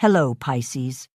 Hello, Pisces.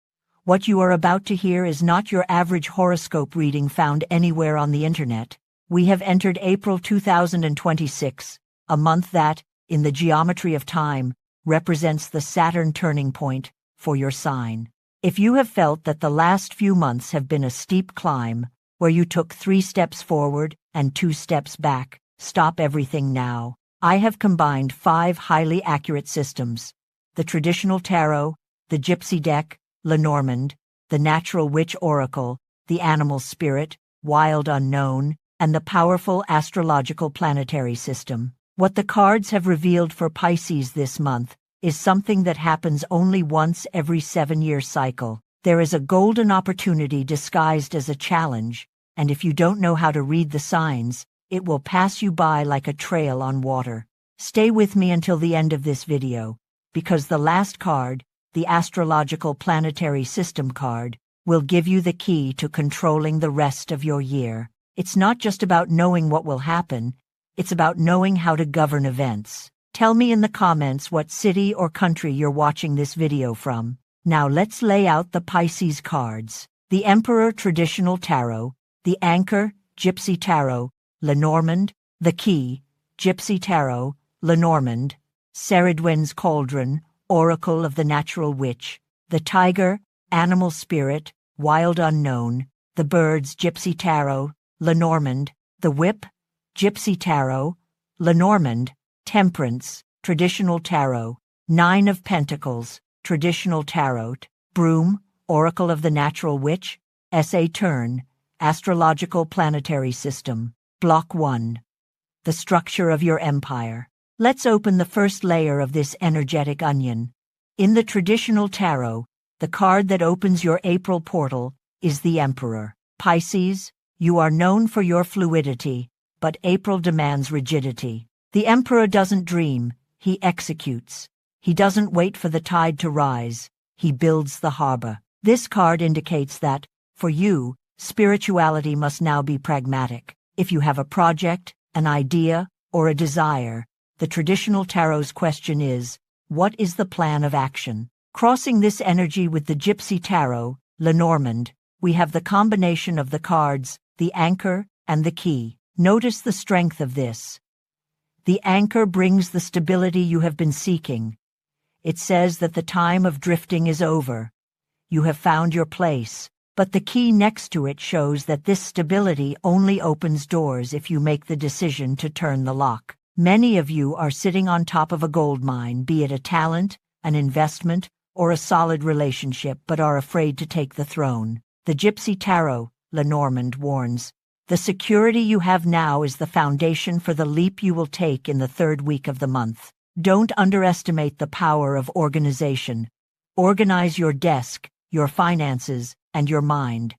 What you are about to hear is not your average horoscope reading found anywhere on the internet. We have entered April 2026, a month that, in the geometry of time, represents the Saturn turning point for your sign. If you have felt that the last few months have been a steep climb, where you took 3 steps forward and 2 steps back, stop everything now. I have combined 5 highly accurate systems: the traditional tarot, the Gypsy deck, Lenormand, the natural witch oracle, the animal spirit, wild unknown, and the powerful astrological planetary system. What the cards have revealed for Pisces this month is something that happens only once every 7-year cycle. There is a golden opportunity disguised as a challenge, and if you don't know how to read the signs, it will pass you by like a trail on water. Stay with me until the end of this video, because the last card, the astrological planetary system card, will give you the key to controlling the rest of your year. It's not just about knowing what will happen, it's about knowing how to govern events. Tell me in the comments what city or country you're watching this video from. Now let's lay out the Pisces cards. The Emperor Traditional Tarot, the Anchor Gypsy Tarot, Lenormand, the Key Gypsy Tarot, Lenormand, Ceridwen's Cauldron, Oracle of the Natural Witch, the Tiger, Animal Spirit, Wild Unknown, the Birds Gypsy Tarot, Lenormand, the Whip, Gypsy Tarot, Lenormand, Temperance, Traditional Tarot, 9 of Pentacles, Traditional Tarot, Broom, Oracle of the Natural Witch, Turn, Astrological Planetary System. Block 1. The structure of your empire. Let's open the first layer of this energetic onion. In the Traditional Tarot, the card that opens your April portal is the Emperor. Pisces, you are known for your fluidity, but April demands rigidity. The Emperor doesn't dream, he executes. He doesn't wait for the tide to rise, he builds the harbor. This card indicates that, for you, spirituality must now be pragmatic. If you have a project, an idea, or a desire, the Traditional Tarot's question is, what is the plan of action? Crossing this energy with the Gypsy Tarot, Lenormand, we have the combination of the cards, the Anchor, and the Key. Notice the strength of this. The Anchor brings the stability you have been seeking. It says that the time of drifting is over. You have found your place. But the Key next to it shows that this stability only opens doors if you make the decision to turn the lock. Many of you are sitting on top of a gold mine, be it a talent, an investment, or a solid relationship, but are afraid to take the throne. The Gypsy Tarot, Lenormand, warns, the security you have now is the foundation for the leap you will take in the 3rd week of the month. Don't underestimate the power of organization. Organize your desk, your finances, and your mind.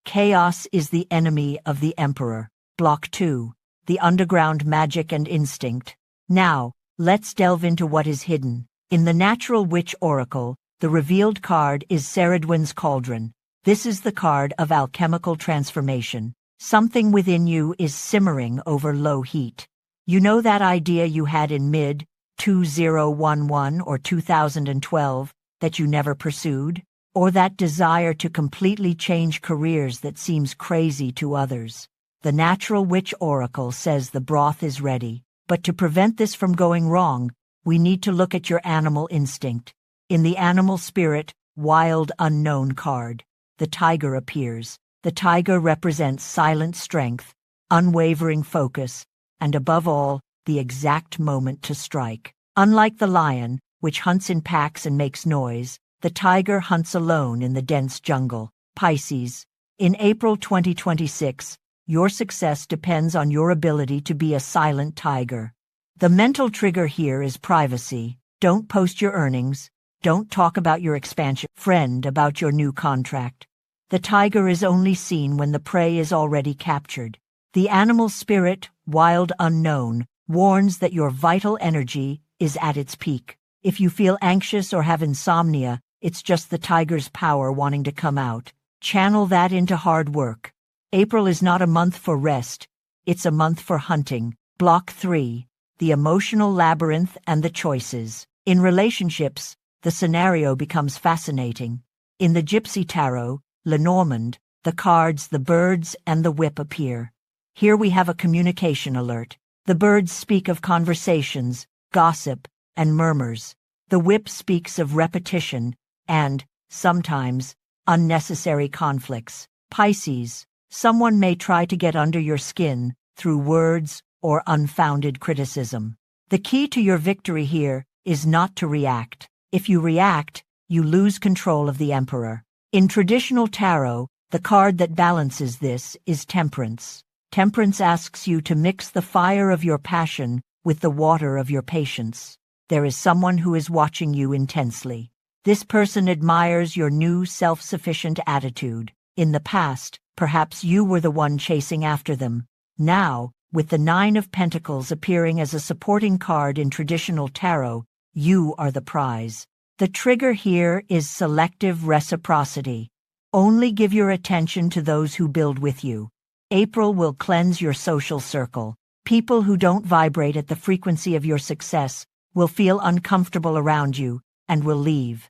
Chaos is the enemy of the Emperor. Block 2. The underground magic and instinct. Now, let's delve into what is hidden. In the Natural Witch Oracle, the revealed card is Ceridwen's Cauldron. This is the card of alchemical transformation. Something within you is simmering over low heat. You know that idea you had in mid-2011 or 2012 that you never pursued? Or that desire to completely change careers that seems crazy to others? The Natural Witch Oracle says the broth is ready, but to prevent this from going wrong, we need to look at your animal instinct. In the Animal Spirit, Wild Unknown card, the Tiger appears. The tiger represents silent strength, unwavering focus, and above all, the exact moment to strike. Unlike the lion, which hunts in packs and makes noise, the tiger hunts alone in the dense jungle. Pisces, in April 2026, your success depends on your ability to be a silent tiger. The mental trigger here is privacy. Don't post your earnings. Don't talk about your expansion. Friend about your new contract. The tiger is only seen when the prey is already captured. The Animal Spirit, Wild Unknown, warns that your vital energy is at its peak. If you feel anxious or have insomnia, it's just the tiger's power wanting to come out. Channel that into hard work. April is not a month for rest, it's a month for hunting. Block 3. The Emotional Labyrinth and the Choices. In relationships, the scenario becomes fascinating. In the Gypsy Tarot, Lenormand, the cards, the birds, and the whip appear. Here we have a communication alert. The birds speak of conversations, gossip, and murmurs. The whip speaks of repetition and, sometimes, unnecessary conflicts. Pisces, someone may try to get under your skin through words or unfounded criticism. The key to your victory here is not to react. If you react, you lose control of the Emperor. In traditional tarot, the card that balances this is Temperance. Temperance asks you to mix the fire of your passion with the water of your patience. There is someone who is watching you intensely. This person admires your new self-sufficient attitude. In the past, perhaps you were the one chasing after them. Now, with the Nine of Pentacles appearing as a supporting card in traditional tarot, you are the prize. The trigger here is selective reciprocity. Only give your attention to those who build with you. April will cleanse your social circle. People who don't vibrate at the frequency of your success will feel uncomfortable around you and will leave.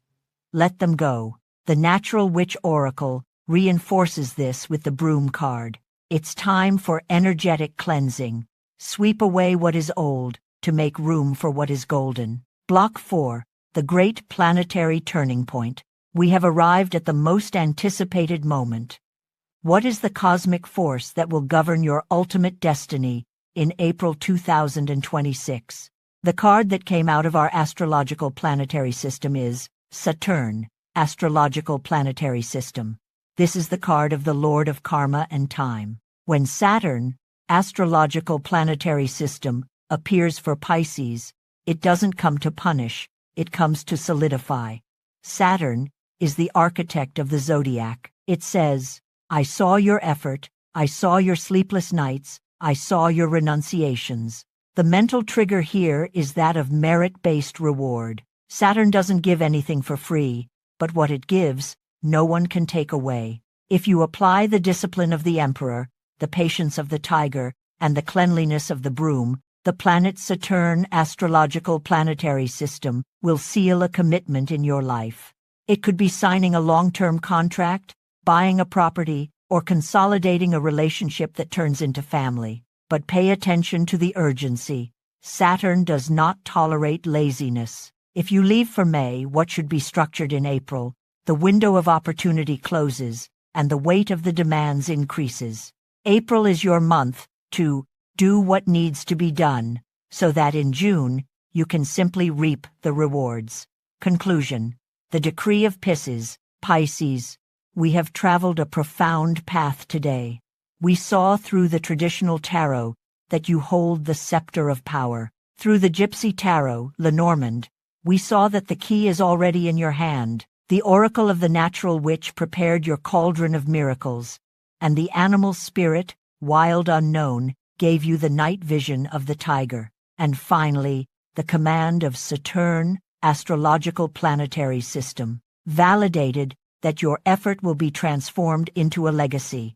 Let them go. The Natural Witch Oracle reinforces this with the Broom card. It's time for energetic cleansing. Sweep away what is old to make room for what is golden. Block 4, the Great Planetary Turning Point. We have arrived at the most anticipated moment. What is the cosmic force that will govern your ultimate destiny in April 2026? The card that came out of our astrological planetary system is Saturn, Astrological Planetary System. This is the card of the Lord of Karma and Time. When Saturn, Astrological Planetary System, appears for Pisces, it doesn't come to punish, it comes to solidify. Saturn is the architect of the zodiac. It says, I saw your effort, I saw your sleepless nights, I saw your renunciations. The mental trigger here is that of merit-based reward. Saturn doesn't give anything for free, but what it gives, no one can take away. If you apply the discipline of the Emperor, the patience of the tiger, and the cleanliness of the broom, the planet Saturn Astrological Planetary System will seal a commitment in your life. It could be signing a long-term contract, buying a property, or consolidating a relationship that turns into family. But pay attention to the urgency. Saturn does not tolerate laziness. If you leave for May what should be structured in April, the window of opportunity closes, and the weight of the demands increases. April is your month to do what needs to be done, so that in June you can simply reap the rewards. Conclusion. The Decree of Pisces, Pisces. We have traveled a profound path today. We saw through the traditional tarot that you hold the scepter of power. Through the Gypsy Tarot, Lenormand, we saw that the key is already in your hand. The oracle of the natural witch prepared your cauldron of miracles, and the animal spirit, wild unknown, gave you the night vision of the tiger. And finally, the command of Saturn, Astrological Planetary System, validated that your effort will be transformed into a legacy.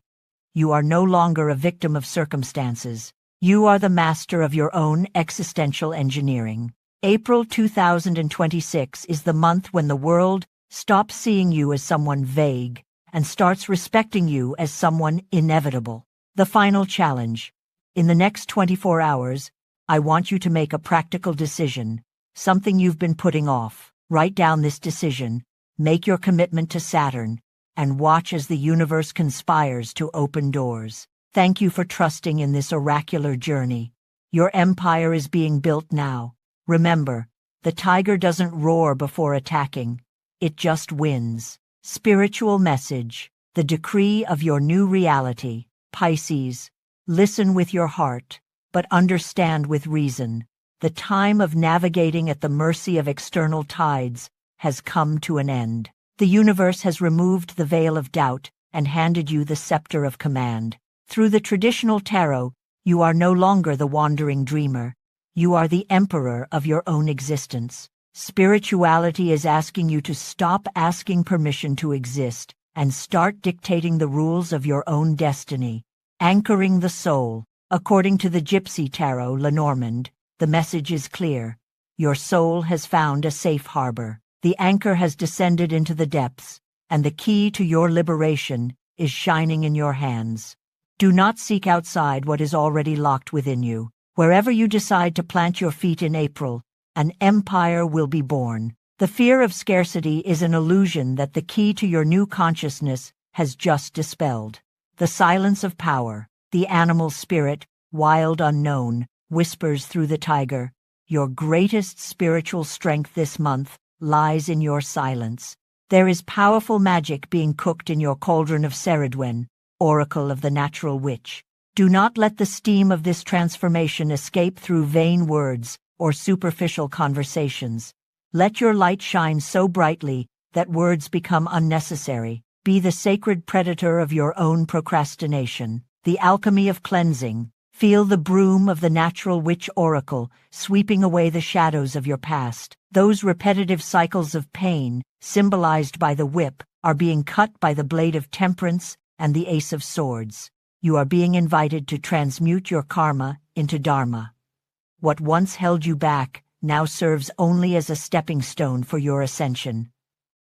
You are no longer a victim of circumstances. You are the master of your own existential engineering. April 2026 is the month when the world stops seeing you as someone vague and starts respecting you as someone inevitable. The final challenge. In the next 24 hours, I want you to make a practical decision, something you've been putting off. Write down this decision, make your commitment to Saturn, and watch as the universe conspires to open doors. Thank you for trusting in this oracular journey. Your empire is being built now. Remember, the tiger doesn't roar before attacking. It just wins. Spiritual message. The decree of your new reality. Pisces. Listen with your heart, but understand with reason. The time of navigating at the mercy of external tides has come to an end. The universe has removed the veil of doubt and handed you the scepter of command. Through the traditional tarot, you are no longer the wandering dreamer. You are the emperor of your own existence. Spirituality is asking you to stop asking permission to exist and start dictating the rules of your own destiny. Anchoring the soul. According to the Gypsy Tarot, Lenormand, the message is clear. Your soul has found a safe harbor. The anchor has descended into the depths, and the key to your liberation is shining in your hands. Do not seek outside what is already locked within you. Wherever you decide to plant your feet in April, an empire will be born. The fear of scarcity is an illusion that the key to your new consciousness has just dispelled. The silence of power, the animal spirit, wild unknown, whispers through the tiger. Your greatest spiritual strength this month lies in your silence. There is powerful magic being cooked in your cauldron of Ceridwen, oracle of the natural witch. Do not let the steam of this transformation escape through vain words or superficial conversations. Let your light shine so brightly that words become unnecessary. Be the sacred predator of your own procrastination. The alchemy of cleansing. Feel the broom of the natural witch oracle sweeping away the shadows of your past. Those repetitive cycles of pain, symbolized by the whip, are being cut by the blade of temperance and the ace of swords. You are being invited to transmute your karma into dharma. What once held you back now serves only as a stepping stone for your ascension.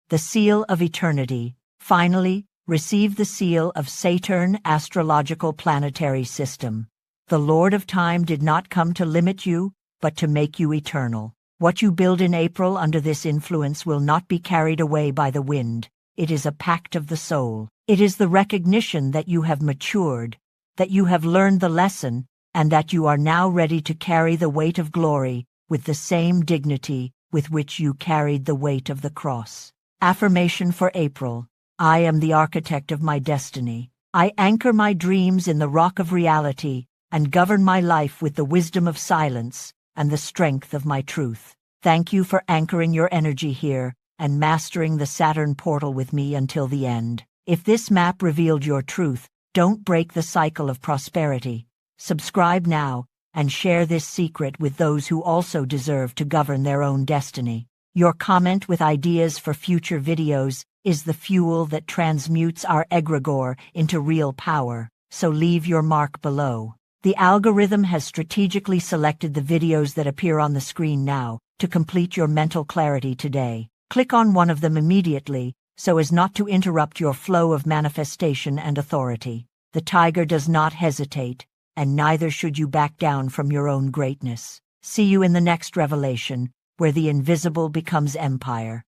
The seal of eternity. Finally, receive the seal of Saturn astrological planetary system. The Lord of Time did not come to limit you, but to make you eternal. What you build in April under this influence will not be carried away by the wind. It is a pact of the soul. It is the recognition that you have matured, that you have learned the lesson, and that you are now ready to carry the weight of glory with the same dignity with which you carried the weight of the cross. Affirmation for April. I am the architect of my destiny. I anchor my dreams in the rock of reality and govern my life with the wisdom of silence and the strength of my truth. Thank you for anchoring your energy here and mastering the Saturn portal with me until the end. If this map revealed your truth, don't break the cycle of prosperity. Subscribe now and share this secret with those who also deserve to govern their own destiny. Your comment with ideas for future videos is the fuel that transmutes our egregore into real power, so leave your mark below. The algorithm has strategically selected the videos that appear on the screen now to complete your mental clarity today. Click on one of them immediately so as not to interrupt your flow of manifestation and authority. The tiger does not hesitate, and neither should you back down from your own greatness. See you in the next revelation, where the invisible becomes empire.